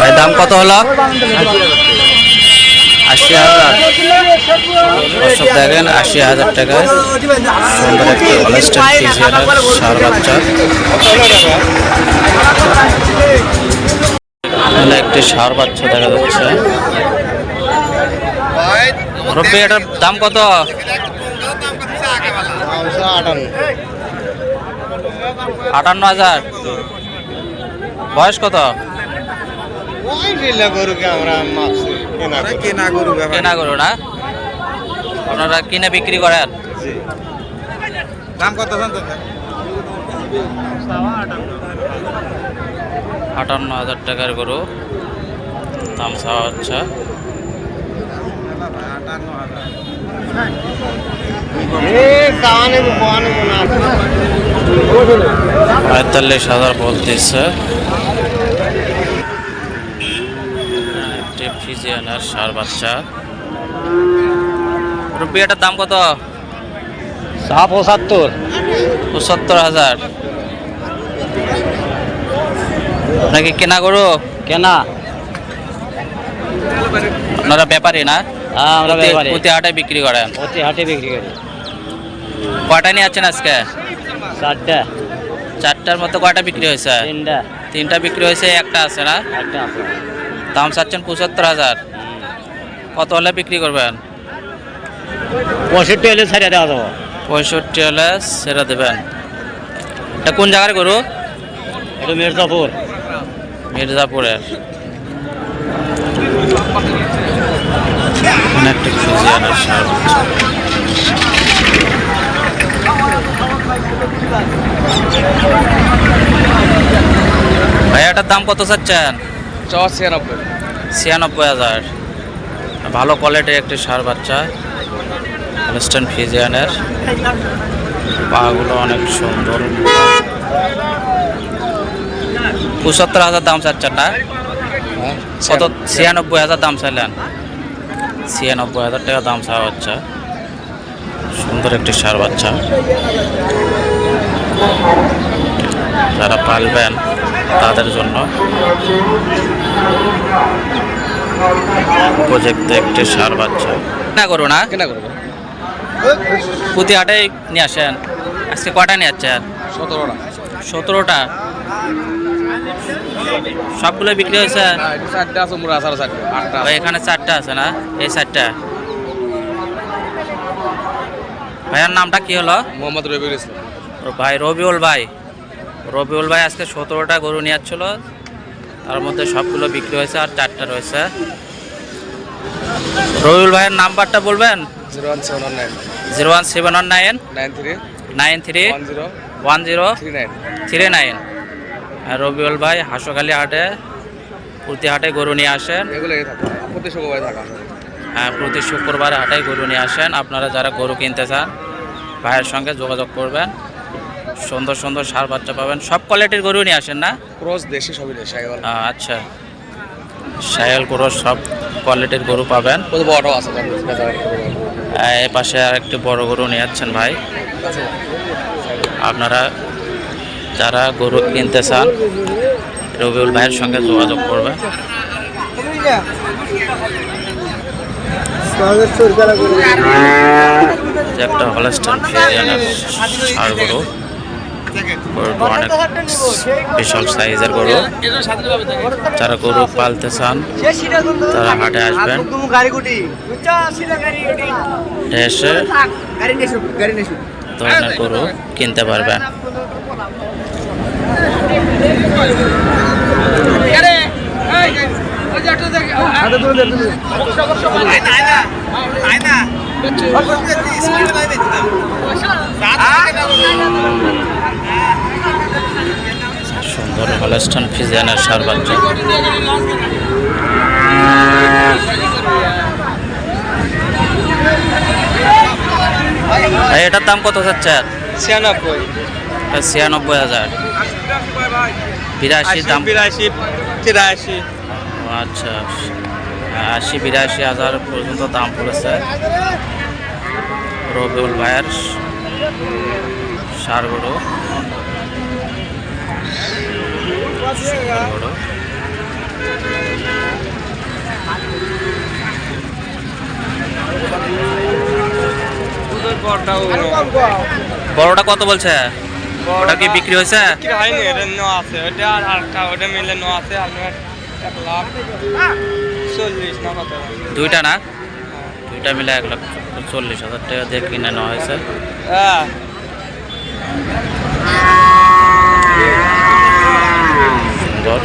ভাই দাম কত হলো? 80,000। দর্শক দেখেন 80,000 টাকায় সুন্দর একটি হলস্টাইন ফ্রিজিয়ানের ষাঁড় বাচ্চা। এখানে একটি ষাঁড় বাচ্চা দেখা যাচ্ছে। রব্বি এটার দাম কত? 58,000। বয়স কত? কেনা গরু না, আপনারা কিনে বিক্রি করেন? দাম কত? 58,000 টাকার গরু দাম চাওয়া হচ্ছে। 45,000 বলতেছে। ফ্রিজিয়ানের ষাঁড় বাচ্চা। রুপি এটার দাম কত? 75,000। নাকি কেনা গরু? কেনা। আপনারা ব্যাপারী না? আমরা ব্যাপারী। প্রতি হাটে বিক্রি করেন? প্রতি হাটে বিক্রি করি। কয়টা নিয়ে আছেন আজকে? 4টা। 4টার মতো কয়টা বিক্রি হয়েছে? 3টা বিক্রি হয়েছে, একটা আছে না? একটা আছে। দাম চাচ্ছেন 75,000। কত হলে বিক্রি করবেন? 65 হলে ছেড়ে দেওয়া যাবো। 65 হলে ছেড়ে দেবেন। এটা কোন জায়গার গরু? এটা মির্জাপুর। মির্জাপুরের। একটা ফ্রিজিয়ানের ষাঁড় বাচ্চা। ভাই এটার দাম কত চাচ্ছেন? 96,000। ভালো কোয়ালিটির একটি ষাঁড় বাচ্চা, হলস্টাইন ফ্রিজিয়ানের। পাগুলো অনেক সুন্দর। 75,000 দাম চাচ্ছেন না? কত? 96,000 দাম চাইলেন? 96,000 টাকা দাম চাওয়া হচ্ছে। সুন্দর একটি ষাঁড় বাচ্চা। যারা পালবেন তাদের জন্য উপযুক্ত একটি ষাঁড় বাচ্চা। কেনা করো না? কেনা করবো। প্রতি হাটে নিয়ে আসেন? আজকে কয়টা নিয়ে আসছেন? 17টা। 17টা। সবগুলো বিক্রি হয়েছে? 4টা আছে, মোরা আছে 8টা। এখানে 4টা আছে না? এই 4টা। ভাইয়ার নামটা কি হলো? মোহাম্মদ রবিউল ইসলাম। ভাই রবিউল ভাই। রবিউল ভাই আজকে 17টা গরু নিয়ে আসছিল, তার মধ্যে সবগুলো বিক্রি হয়েছে আর 4টা রয়েছে। রবিউল ভাইয়ের নাম্বারটা বলবেন? 01719 93 1039। রবিউল ভাই হাঁসখালি হাটে প্রতি হাটে গরু নিয়ে আসেন। হ্যাঁ, প্রতি শুক্রবার হাটে গরু নিয়ে আসেন। আপনারা যারা গরু কিনতে চান ভাইয়ের সঙ্গে যোগাযোগ করবেন। সুন্দর সুন্দর ষাঁড় বাচ্চা পাবেন। সব কোয়ালিটির গরু নিয়ে আসেন না? ক্রস দেশি সবই দেশি। আচ্ছা, শায়াল ক্রস সব কোয়ালিটির গরু পাবেন। বড় আছে। এ পাশে আর একটি বড় গরু নিয়ে যাচ্ছেন ভাই। আপনারা যারা গরু কিনতে চান রবিউল ভাইয়ের সঙ্গে যোগাযোগ করবেন। একটা হলস্টাইন ফ্রিজিয়ানের ষাঁড় গরু। গরুটা অনেক বিশাল সাইজের গরু। যারা গরু পালতে চান তারা হাটে আসবেন, এসে ধরনের গরু কিনতে পারবেন। সুন্দর হলস্টাইন ফ্রিজিয়ানের ষাঁড় বাচ্চা। এটার দাম কত চাচ্ছেন? 96,000। 82 দাম? 83। আচ্ছা, 80-82,000 পর্যন্ত দাম পড়েছে রবিউল ভাইয়ের ষাঁড় গরু। সুন্দর গরু। বড়টা কত বলছে? ওটা কি বিক্রি হয়েছে? হয়নি, এটা নেওয়া আছে, ওটা আর আরেকটা ওটা মিলে নেওয়া আছে আপনার 1,40,000 না কত। দুইটা না? দুইটা মিলে 1,40,000 টাকা দিয়ে কিনে নেওয়া হয়েছে। হ্যাঁ সুন্দর।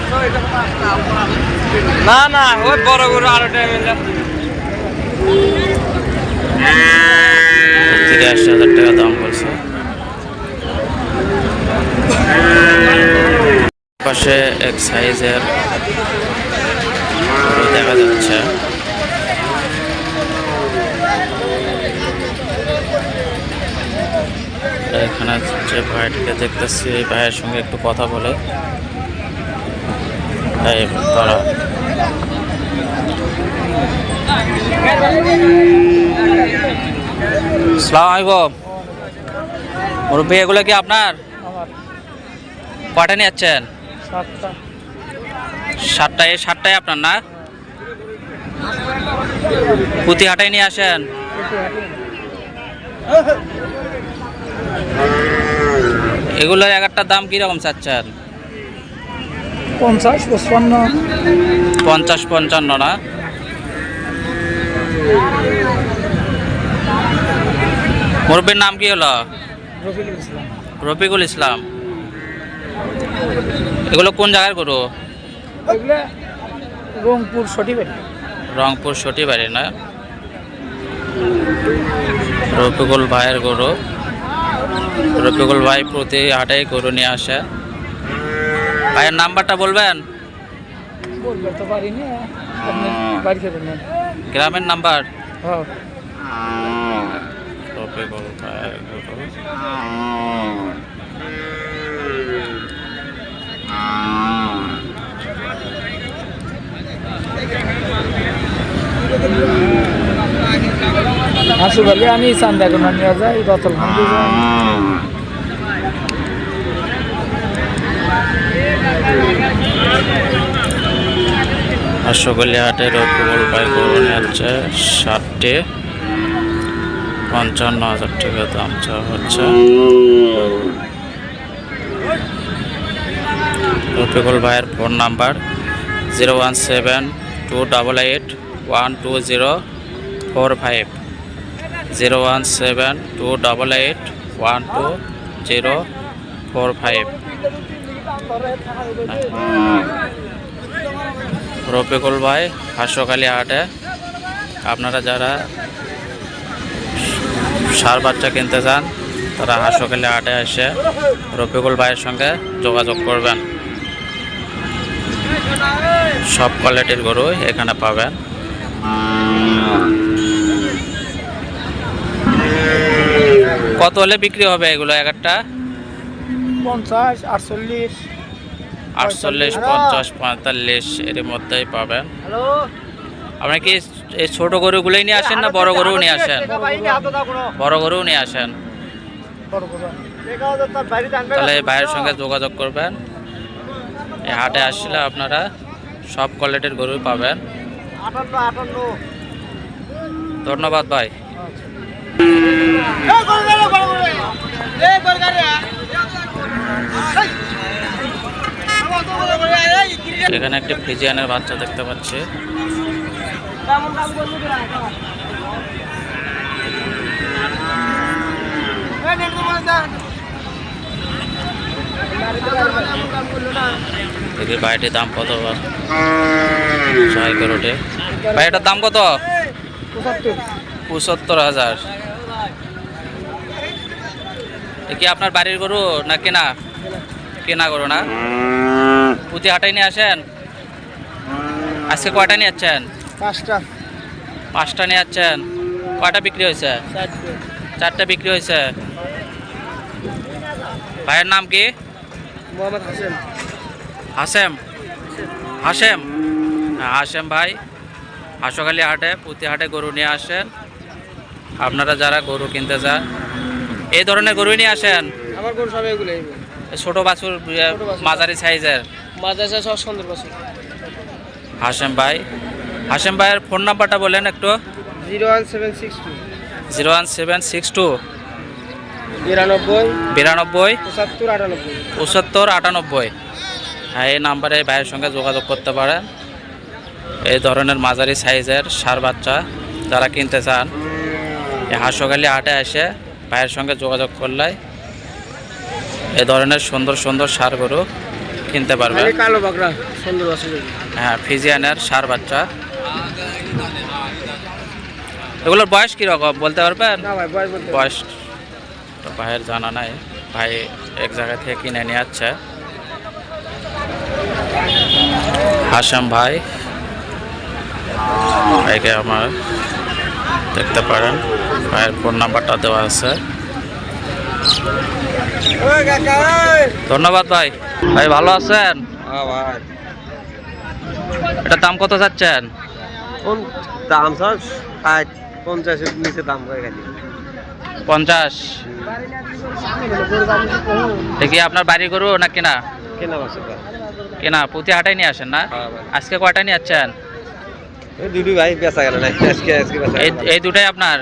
না না ওই বড় গরু আরোটা মিলে 83,000 টাকা দাম বলছে। পাশে এক সাইজের গরু দেখা যাচ্ছে। এখানে যে ভাইটিকে দেখতেছি এই ভাইয়ের সঙ্গে একটু কথা বলে। এই তারা আসসালামু আলাইকুম। মুরব্বী এগুলো কি আপনার? কয়টা নিয়ে যাচ্ছেন? 7টা। এই 7টাই আপনার না? প্রতি হাটাই নিয়ে আসেন? এগুলোর এক একটার দাম কিরকম চাচ্ছেন? 50-55 না? মুরব্বীর নাম কি হলো? রফিকুল ইসলাম। এগুলো কোন জায়গার গরু? রংপুর সটিবাড়ি। রংপুর সটিবাড়ি না? রফিকুল ভাইয়ের গরু। রফিকুল ভাই প্রতি হাটে গরু নিয়ে আসে। ভাইয়ের নাম্বারটা বলবেন? বলতে তো পারি না, আপনি বাড়ি থেকে নেন। গ্রামের নাম্বার? হ্যাঁ। রফিকুল ভাইয়ের গরু। হাসু বলে আমি চান্দা কোনো নিয়ে যাই, রতল ভাঙতে যাই। হাঁসগলি হাটে রফিকুল ভাই গরু নিয়ে যাচ্ছে 7টে। 55,000 টাকা দাম চাওয়া হচ্ছে। রফিকুল ভাইয়ের ফোন নাম্বার 01728812045 01728812045। রফিকুল ভাই হাঁসখালি হাটে। আপনারা যারা ষাঁড় বাচ্চা কিনতে চান তারা হাঁসখালি হাটে এসে রফিকুল ভাইয়ের সঙ্গে যোগাযোগ করবেন। সব কোয়ালিটির গরু এখানে পাবেন। কত হলে বিক্রি হবে এগুলো এক একটা? 50, 48। 48, 50, 45 এর মধ্যেই পাবেন। আপনি কি এই ছোট গরুগুলোই নিয়ে আসেন না বড় গরু নিয়ে আসেন? বড় গরু নিয়ে আসেন। তাহলে এই ভাইয়ের সঙ্গে যোগাযোগ করবেন। এই হাটে আসলে আপনারা সব কোয়ালিটির গরুই পাবেন। ধন্যবাদ ভাই। এখানে একটি ফ্রিজিয়ানের বাচ্চা দেখতে পাচ্ছি। দেখি ভাইটির দাম কত? 6 করোটে। ভাই এটার দাম কত? 75,000। এ কি আপনার বাড়ির গরু না কেনা? কেনা গরু না? প্রতি হাটাই নিয়ে আসেন? আজকে কয়টা নিয়ে যাচ্ছেন? 5টা নিয়ে যাচ্ছেন। কয়টা বিক্রি হয়েছে? 4টা বিক্রি হয়েছে। ভাইয়ের নাম কি? মোহাম্মদ হাসেম। হাসেম? হাসেম? হ্যাঁ হাসেম ভাই হাঁসখালি হাটে প্রতি হাটে গরু নিয়ে আসেন। আপনারা যারা গরু কিনতে চান এই ধরনের গরু নিয়ে আসেন। আমার গরু সব এগুলো। ছোট বাছুর মাঝারি সাইজের মাদ্রাসা সব সুন্দর বছর হাশেম ভাই, হাশেম ভাইয়ের ফোন নাম্বারটা বলেন একটু। 01762 01762 92 92 75 75 98। হ্যাঁ, এই নাম্বারে ভাইয়ের সঙ্গে যোগাযোগ করতে পারেন। এই ধরনের মাঝারি সাইজের ষাঁড় বাচ্চা যারা কিনতে চান, এই হাঁসখালি হাটে এসে ভাইয়ের সঙ্গে যোগাযোগ করলে এই ধরনের সুন্দর সুন্দর ষাঁড় গরু কিনতে পারবেন। কালো বাগড়া সুন্দর বছর হ্যাঁ, ফিজিয়ানের ষাঁড় বাচ্চা। এগুলোর বয়স কীরকম বলতে পারবেন? না ভাই বয়স বলতে বয়স তো ভাইয়ের জানা নাই, ভাই এক জায়গা থেকে কিনে নিয়ে যাচ্ছে। হাশেম ভাই, ভাইকে আমার দেখতে পারেন, ভাইয়ের ফোন নাম্বারটা দেওয়া আছে। ধন্যবাদ ভাই। ভাই ভালো আছেন? হ্যাঁ ভাই এটার দাম কত চাচ্ছেন? কোন দাম স্যার 50 এর নিচে দাম করে খালি 50। দেখি আপনার বাড়ি গরু না কেনা? কেনা বছর কেনা। প্রতি হাটাই নিয়ে আসেন না? আজকে কয়টা নিয়ে যাচ্ছেন? এই দুটো ভাই বেচা গেল না আজকে বেচা এই দুটাই আপনার?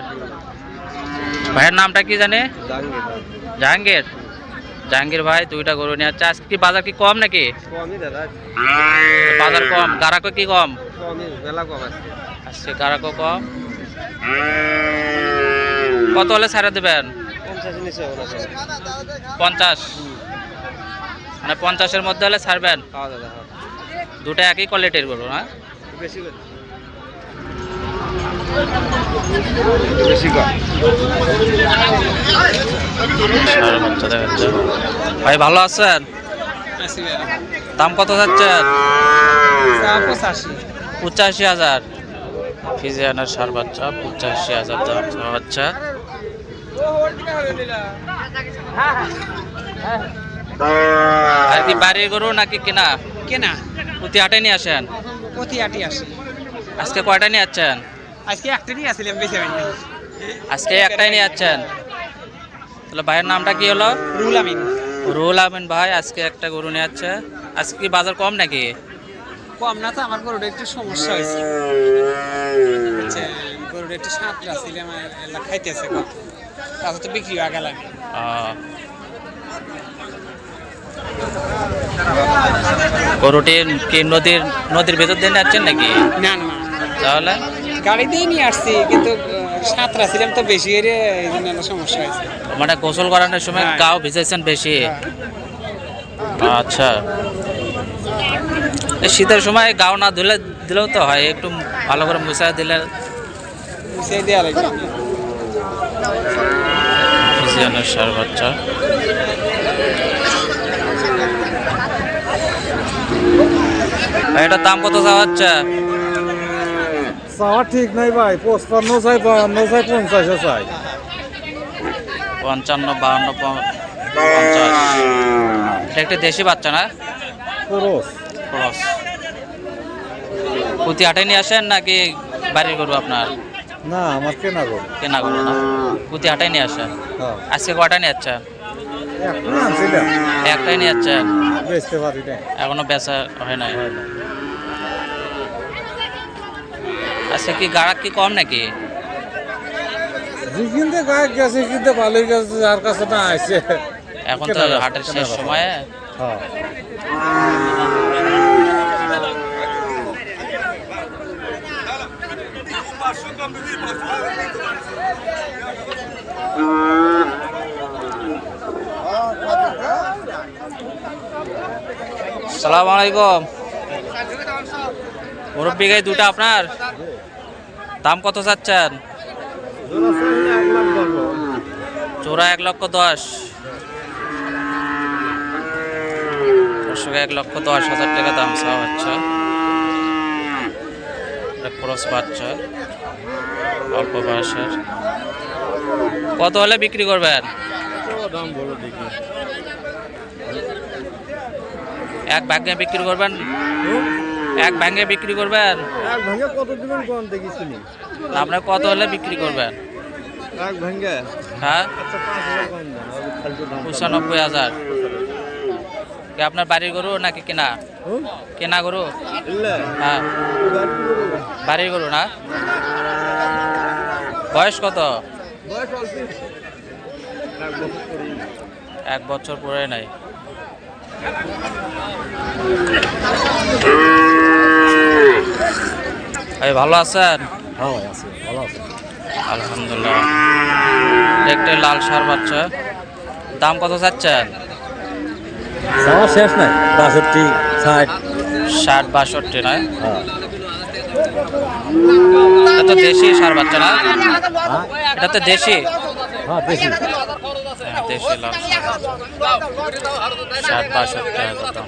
ভাইয়ের নামটা কি জানে? জাহাঙ্গীর। জাহাঙ্গীর ভাই দুইটা গরু নিয়ে যাচ্ছে। আজকে কি বাজার কি কম নাকি? কমই দাদা বাজার কম, গারাকো কি কম? কমই মেলা কম আজকে আজকে গারাকো কম। কত হলে ছাড়া দেবেন? 50 নিচে হবে না 50। মানে 50-এর মধ্যে হলে ছাড়বেন? খাওয়া দাদা দুটো একই কোয়ালিটির গরু না? বেশি করে বেশি কর ষাঁড় বাচ্চা দেখাচ্ছে। ভাই ভালো আছেন? দাম কত যাচ্ছেন? 85,000। ফিজিয়ানের ষাঁড় বাচ্চা 85,000 দাম চাওয়া হচ্ছে। আর কি বাড়ির গরু নাকি কেনা? কেনা প্রতি হাটে নিয়ে আসেন? প্রতি আটি আসে। আজকে কয়টা নিয়ে যাচ্ছেন? আজকে একটা নিয়ে আসছিলাম, বেশি হয় নাই। আজকে একটাই নিয়ে যাচ্ছেন? তাহলে ভাইয়ের নামটা কি হলো? রুল আমিন। রুহুল আমিন ভাই আজকে একটা গরু নিয়ে যাচ্ছে। আজকে কি বাজার কম নাকি? কম না তো, আমার গরুটা একটু সমস্যা হয়েছে। গরুটা একটু সাঁতরা ছিল, আমার খাইতেছে কম, তাহলে তো বিক্রি হয়ে গেল। গরুটি কি নদীর ভেতর দিয়ে যাচ্ছেন নাকি? না না, তাহলে গাড়ি দিয়ে নিয়ে আসছি, কিন্তু সাঁতরা ছিলাম তো বেশি, এই জন্য একটা সমস্যা হয়েছে। মানে গোসল করানোর সময় হ্যাঁ। গাও ভিজাইছেন বেশি? আচ্ছা, এই শীতের সময় গাও না ধুলে দিলেও তো হয়, একটু ভালো করে মুছা দিলে। সেই দেওয়া লাগবে। ফিজিয়ানের ষাঁড় বাচ্চা। এটার দাম কত চাওয়া হচ্ছে? চাওয়া ঠিক নাই ভাই, 55 চাই, 52 চাই, 50 চাই। 55, 52, 50। এটা একটা দেশি বাচ্চা না? খরচ ক্রস। প্রতি হাটে নিয়ে আসেন নাকি বাড়ির গরু আপনার? না, আমার কেনা গরু। কেনা গরু না? প্রতি হাটে নিয়ে আসেন? হ্যাঁ, আজকে কয়টা নিয়ে যাচ্ছেন? একটা আনছিলাম, একটাই নিয়ে যাচ্ছেন? বেচতে পারি না। এখনো বেচা হয় নাই? আজকে কি গাড়াক কি কম নাকি? যে কিনতে গায়ে গেছে, কিনতে ভালোই গেছে, যার কাছে না আসছে। এখন তো হাটের শেষ সময়ে। হ্যাঁ, সালাম আলাইকুম। মুরব্বি গাই দুটা আপনার? দাম কত চাচ্ছেন? চোরা 1,10,000। 1,10,000 টাকা দাম চাওয়া হচ্ছে। ক্রস বাচ্চা, অল্প বয়সের। কত হলে বিক্রি করবেন? এক ভাগে বিক্রি করবেন? এক ভাগে বিক্রি করবেন? এক ভাঙে কত দিবেন কোন দেখিছিনি? আপনার কত হলে বিক্রি করবেন? এক ভাঙে হ্যাঁ, আচ্ছা 5,000 কম দেন, আর ফালতু দাম। 95,000। কি আপনার বাড়ির গরু নাকি কেনা? কেনা গরু? হ্যাঁ, বাড়ির গরু না? বয়স কত? 1 বছর পরে নাই। ভাই ভালো আছেন? হ্যাঁ ভাই আছে, ভালো আছে। আলহামদুলিল্লাহ। একটা লাল সার বাচ্চা, দাম কত চাচ্ছেন? আমার শেষ নাই, 62, 60। 60-62 নয়? হ্যাঁ। এটা তো দেশি সার বাচ্চা না? হ্যাঁ? এটা তো দেশি। হ্যাঁ, বেশি। হ্যাঁ, দেশি লাল সার বাচ্চা। 60-62 দাম।